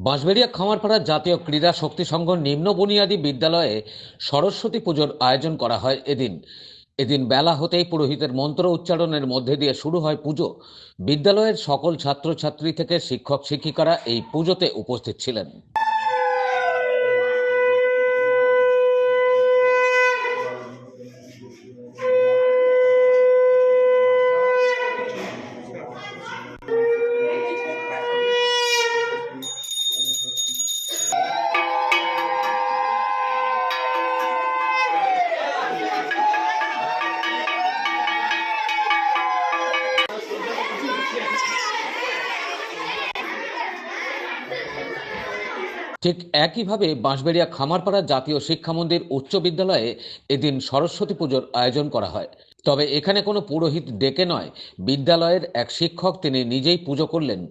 বাঁশবেড়িয়া খামারপাড়া জাতীয় ক্রীড়া শক্তি সংঘ নিম্ন বুনিয়াদী বিদ্যালয়ে সরস্বতী পুজোর আয়োজন করা হয়। এদিন বেলা হতেই পুরোহিতের মন্ত্র উচ্চারণের মধ্যে দিয়ে শুরু হয় পুজো। বিদ্যালয়ের সকল ছাত্রছাত্রী থেকে শিক্ষক শিক্ষিকারা এই পুজোতে উপস্থিত ছিলেন। ঠিক একইভাবে বাঁশবেড়িয়া খামারপাড়া জাতীয় শিক্ষা মন্দির উচ্চ বিদ্যালয়ে এদিন সরস্বতী পুজোর আয়োজন করা হয়। তবে এখানে কোনো পুরোহিত ডেকে নয়, বিদ্যালয়ের এক শিক্ষক তিনি নিজেই পুজো করলেন।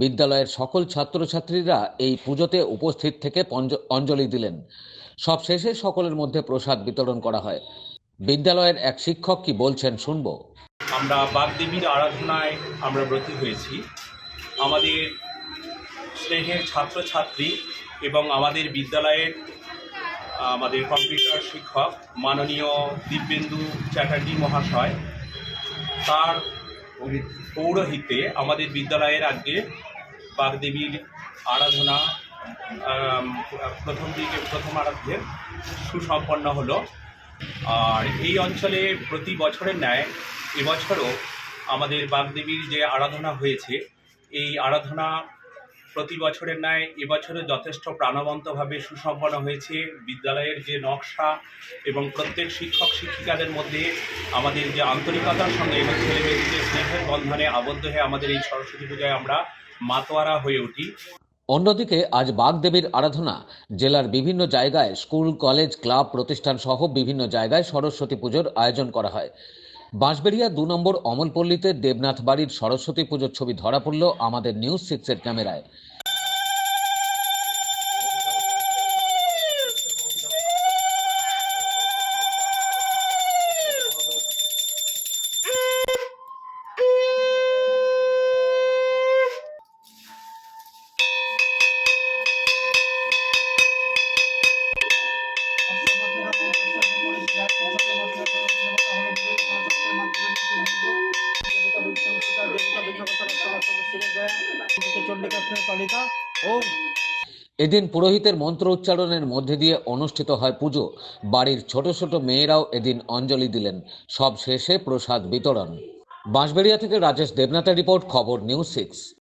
বিদ্যালয়ের সকল ছাত্রছাত্রীরা এই পুজোতে উপস্থিত থেকে অঞ্জলি দিলেন। সব শেষে সকলের মধ্যে প্রসাদ বিতরণ করা হয়। বিদ্যালয়ের এক শিক্ষক কি বলছেন শুনবো। আমরা বাগদেবীর আরাধনায় আমরা ব্রতী হয়েছি। আমাদের স্নেহের ছাত্রছাত্রী এবং আমাদের বিদ্যালয়ের আমাদের কম্পিউটার শিক্ষক মাননীয় দিব্যেন্দু চ্যাটার্জি মহাশয়, তার পৌরোহিত্যে আমাদের বিদ্যালয়ের আজকে বাগদেবীর আরাধনা প্রথম আরাধ্যের সুসম্পন্ন হলো। আর এই অঞ্চলে প্রতি বছরের ন্যায় এবছরও আমাদের বাগদেবীর যে আরাধনা হয়েছে, এই আরাধনা প্রতি বছরের ন্যায় এবছরে যথেষ্ট প্রাণবন্তভাবে সুসম্পন্ন হয়েছে। বিদ্যালয়ের যে নকশা এবং প্রত্যেক শিক্ষক শিক্ষিকাদের মধ্যে আমাদের যে আন্তরিকতার সঙ্গে এবং ছেলেমেয়েদের স্নেহের বন্ধনে আবদ্ধ হয়ে আমাদের এই সরস্বতী পূজায় আমরা মাতোয়ারা হয়ে উঠি। অন্যদিকে আজ বাগদেবীর আরাধনা জেলার বিভিন্ন জায়গায় স্কুল, কলেজ, ক্লাব, প্রতিষ্ঠান সহ বিভিন্ন জায়গায় সরস্বতী পুজোর আয়োজন করা হয়। বাঁশবেড়িয়া 2 নম্বর অমলপল্লীতে দেবনাথ বাড়ির সরস্বতী পুজোর ছবি ধরা পড়ল আমাদের নিউজ 6-এর ক্যামেরায়। এদিন পুরোহিতের মন্ত্র উচ্চারণের মধ্যে দিয়ে অনুষ্ঠিত হয় পুজো। বাড়ির ছোট ছোট মেয়েরাও এদিন অঞ্জলি দিলেন। সব শেষে প্রসাদ বিতরণ। বাঁশবেড়িয়া থেকে রাজেশ দেবনাথের রিপোর্ট, খবর নিউজ 6।